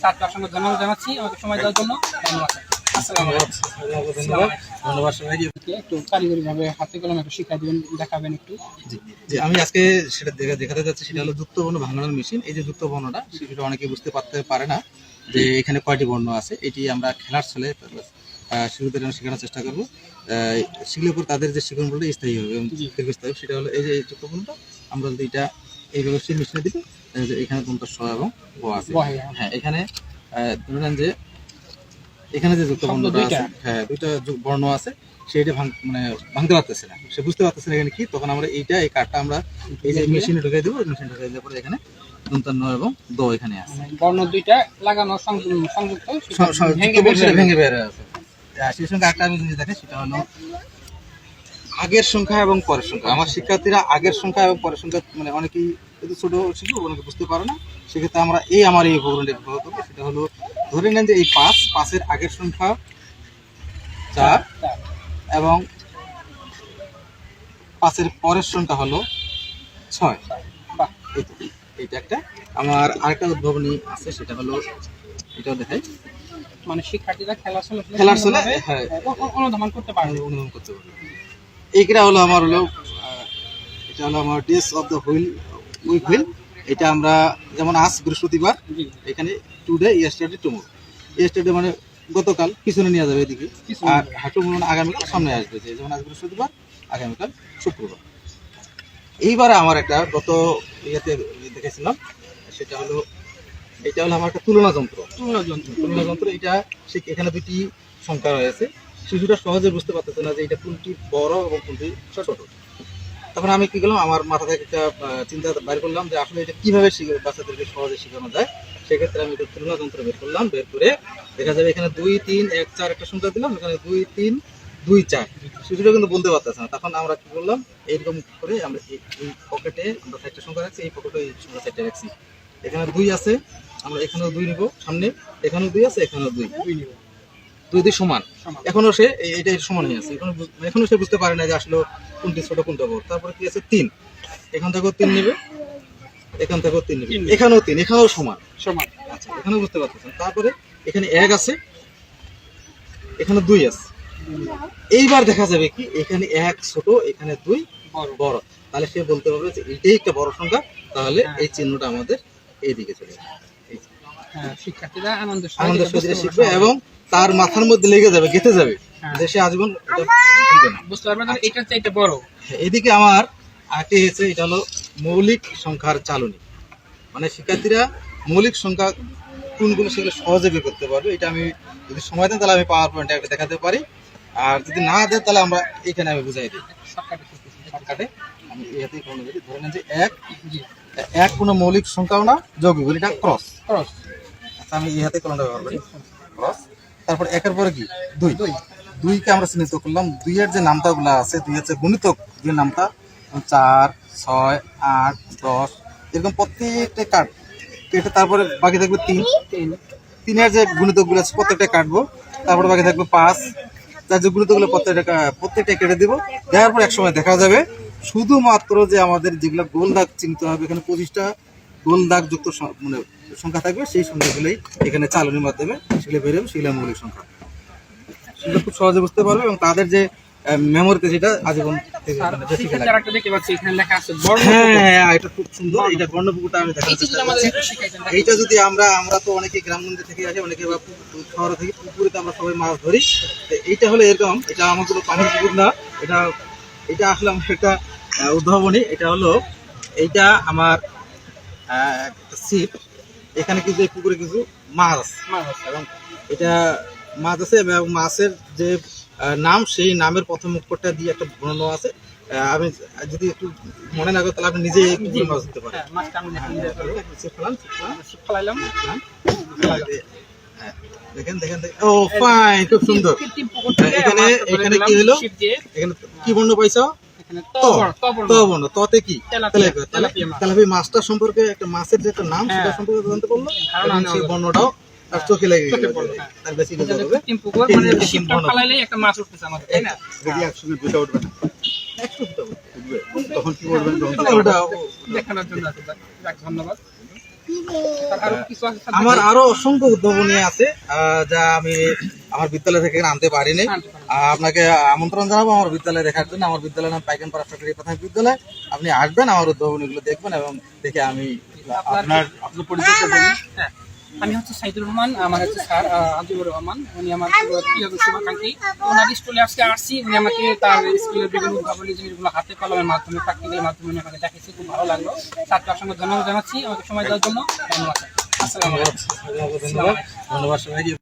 তারপর আপনাকে ধন্যবাদ জানাচ্ছি আমাকে সময় দেওয়ার জন্য। ধন্যবাদ। ধন্যবাদ সবাইকে। একটু কারিগরি ভাবে হাতে কলমে একটু শিক্ষা দিবেন, দেখাবেন একটু। জি, আমি আজকে সেটা দেখাতে যাচ্ছি, সেটা হলো যুক্ত বর্ণ ভাঙানোর মেশিন। এই যে যুক্ত বর্ণটা, সেটা অনেকে বুঝতে পারে না যে এখানে কয়টি বর্ণ আছে। এটি আমরা খেলার ছলে শিশুদের শেখানোর চেষ্টা করবো। শিখলে পর তাদের যে শিক্ষণগুলো স্থায়ী হবে এবং দীর্ঘস্থায়ী, সেটা হলো এই যে যুক্ত বর্ণটা আমরা যদি এটা এইভাবে সেই মেশিনে দিই, এখানে তোমরা স এবং ব আছে। হ্যাঁ, এখানে ধরেন যে এখানে যে যুক্ত বর্ণটা আছে, হ্যাঁ দুইটা বর্ণ আছে, সেটা মানে ভাঙতে পারতেছে না, সে বুঝতে পারতেছে না এখানে কি। তখন আমরা এই কার্ডটা আমরা এই যে মেশিনে ঢুকিয়ে দেবো। মেশিন ঢুকিয়ে দেওয়ার পরে এখানে দন্তান্ন এবং দ এখানে আছে, বর্ণ দুইটা লাগানো সংযুক্ত ভেঙে বের আছে। সেই সঙ্গে একটা আমি জিনিস দেখেন, সেটা হলো আগের সংখ্যা এবং পরের সংখ্যা। আমার শিক্ষার্থীরা আগের সংখ্যা এবং পরের সংখ্যা মানে অনেকেই ছোট শিখবে, অনেকে বুঝতে পারে না। সেক্ষেত্রে আমরা আমার এই উপকরণটা ব্যবহার করবো। সেটা হলো ধরে নেন যে এই 5-5-এর আগের সংখ্যা 4 এবং 5-এর পরের সংখ্যা হলো 6। এইটা একটা। আমার আরেকটা উদ্ভাবনী আছে, সেটা হলো এটাও দেখাই। মানে শিক্ষার্থীরা খেলার ছলে হ্যাঁ অনুধাবন করতে পারবে। এইটা হলো আমার এটা হলো আমার ডেস অফ দ্য উইক হুইল। এটা আমরা যেমন আজ বৃহস্পতিবার, এখানে টুডে ইয়েস্টারডে টুমরো। ইয়েস্টারডে মানে গতকাল, পিছনে নিয়ে যাবে এদিকে, আর টুমরো আগামীকাল সামনে আসবে। যেমন আজ বৃহস্পতিবার, আগামীকাল শুক্রবার। এইবারে আমার একটা গত ইয়েতে দেখেছিলাম, সেটা হলো এটা হলো আমার একটা তুলনা যন্ত্র। এটা এখানে দুটি সংখ্যা রয়েছে। শিশুরা সহজে বুঝতে পারতেছে না যে এটা কোনটি বড় এবং কোনটি ছোট। তখন আমি কি করলাম, আমার মাথা থেকে একটা চিন্তা বাইর করলাম যে আসলে এটা কিভাবে বাচ্চাদেরকে সহজে শেখানো যায়। সেক্ষেত্রে আমি একটা তুলনা যন্ত্র বের করলাম। বের করে দেখা যাবে এখানে 2, 3, 1, 4 একটা সংখ্যা দিলাম, এখানে 2, 3, 2, 4। শিশুরা কিন্তু বলতে পারতেছে না। তখন আমরা কি করলাম, এইরকম করে আমরা এই পকেটে আমরা 4টা সংখ্যা রাখছি, এই পকেটে এই সংখ্যা 4টা রাখছি। এখানে 2 আছে, আমরা এখানেও 2 নিব সামনে, এখানেও 2 আছে, এখানেও 2 নিব। 2 সমান। এখনো সে এটা সমান হয়ে আছে। এখনো সে বুঝতে পারে না যে আসলে কোনটি ছোট কোনটা বড়। তারপরে কি আছে 3, এখান থেকেও 3 নেবে, এখান থেকেও 3 নেবে, এখানেও 3, এখানেও সমান। আচ্ছা, এখানেও বুঝতে পারতেছেন। তারপরে এখানে 1 আছে, এখানে 2 আছে। এইবার দেখা যাবে কি এখানে 1 ছোট, এখানে 2 বড়। তাহলে সে বলতে পারবে যে এটাই একটা বড় সংখ্যা। তাহলে এই চিহ্নটা আমাদের এইদিকে চলে যাবে। শিক্ষার্থীরা আনন্দের সহিত শিখবে এবং তার মাথার মধ্যে লেগে যাবে, গেঁথে যাবে, যে সে আজীবন বুঝতে পারবে না এটা চাইতে বড়। এদিকে আমার আরেকটি হয়েছে, এটা হলো মৌলিক সংখ্যার চালনী। মানে শিক্ষার্থীরা মৌলিক সংখ্যা কোনগুলো সেগুলো সহজে বের করতে পারবে। এটা আমি যদি সময় দেন তাহলে আমি পাওয়ার পয়েন্টে একটা দেখাতে পারি, আর যদি না দেন তাহলে আমরা এখানে আমি বুঝাই দিই শর্টকাটে। আমি এটাতেই কোনো ধরে নেন যে 1 কোনো মৌলিক সংখ্যাও না, যৌগিক, এটা ক্রস। আচ্ছা, আমি এই হাতে কলমটা ব্যবহার করি, ক্রস। তারপর 1-এর পরে কি 2কে আমরা চিহ্নিত করলাম। 2-এর যে নামতাগুলো আছে, 2 হচ্ছে গুণিতক, 2 নামতা 4, 6, 8, 10 এরকম প্রত্যেকটা কাট কেটে তারপরে বাকি থাকবে 3-এর যে গুণিতকগুলো আছে প্রত্যেকটা কাটবো। তারপরে বাকি থাকবে 5, যার যে গুণিতকগুলো প্রত্যেকটা কেটে দিব। দেওয়ার পর একসময় দেখা যাবে শুধুমাত্র যে আমাদের যেগুলো গোল দাগ চিনতে হবে, এখানে 25টা গোল দাগ যুক্ত মানে সংখ্যা থাকবে। সেই সংখ্যাগুলোই এখানে চালনির মাধ্যমে সেগুলো বেরোবে, সেগুলো মৌলিক সংখ্যা। সেগুলো খুব সহজে বুঝতে পারবে এবং তাদের যে মেমোরিতে যেটা আজীবন এটা খুব সুন্দর। এটা বর্ণপুকুরটা আমি দেখাচ্ছি। এইটা যদি আমরা তো অনেকে গ্রামগঞ্জে থেকে আসি, অনেকে বা শহরে থেকে পুকুরে আমরা সবাই মাছ ধরি। এইটা হলো এরকম, এটা আমার কোনো পানির পুকুর না, এটা আসলে আমার একটা উদ্ভাবনী। এটা হলো এইটা আমার একটা ছিপ। এখানে কিন্তু এই পুকুরে কিছু মাছ এবং এটা মাছ আছে এবং মাছের যে নাম, সেই নামের প্রথম অক্ষরটা দিয়ে একটা বর্ণ আছে। আমি যদি একটু মনে না করি তাহলে আপনি নিজে মাছ দিতে পারেন। দেখেন, ও ফাইন, খুব সুন্দর। এখানে কি হলো, এখানে কি বর্ণ পাইছো? ততে কি তেলাপিয়া মাছটা সম্পর্কে, একটা মাছের যে একটা নাম, সেটা সম্পর্কে জানতে পারলো। সেই বর্ণটাও তার চোখে লেগে গেল। তার বেশি একসঙ্গে দুটো উঠবে না, তখন কি বলবেন? দেখানোর জন্য ধন্যবাদ। স্যার, আরো কিছু আছে স্যার? আমার আরো অসংখ্য উদ্ভাবনী আছে যা আমি আমার বিদ্যালয় থেকে এখানে আনতে পারিনি। আপনাকে আমন্ত্রণ জানাবো আমার বিদ্যালয়ে দেখার জন্য। আমার বিদ্যালয়ের নাম পাইকানপাড়া সরকারি প্রাথমিক বিদ্যালয়। আপনি আসবেন, আমার উদ্ভাবনীগুলো দেখবেন এবং দেখে আমি আপনার পরিচয় দেবেন। হ্যাঁ, আমি হচ্ছে সাইদুর রহমান, আমার হচ্ছে স্যার আজিবুর রহমান, উনি আমার প্রিয় শুভাকাঙ্ক্ষী। ওনার স্কুলে আজকে আসছি, উনি আমাকে তার স্কুলের বিভিন্ন উদ্ভাবনী জিনিসগুলো হাতে কলমের মাধ্যমে, প্র্যাকটিক্যালের মাধ্যমে উনি আমাকে দেখিয়েছে, খুব ভালো লাগলো। স্যারকে অসংখ্য ধন্যবাদ জানাচ্ছি আমাকে সময় দেওয়ার জন্য। ধন্যবাদ। আসসালামু আলাইকুম। ধন্যবাদ সবাইকে।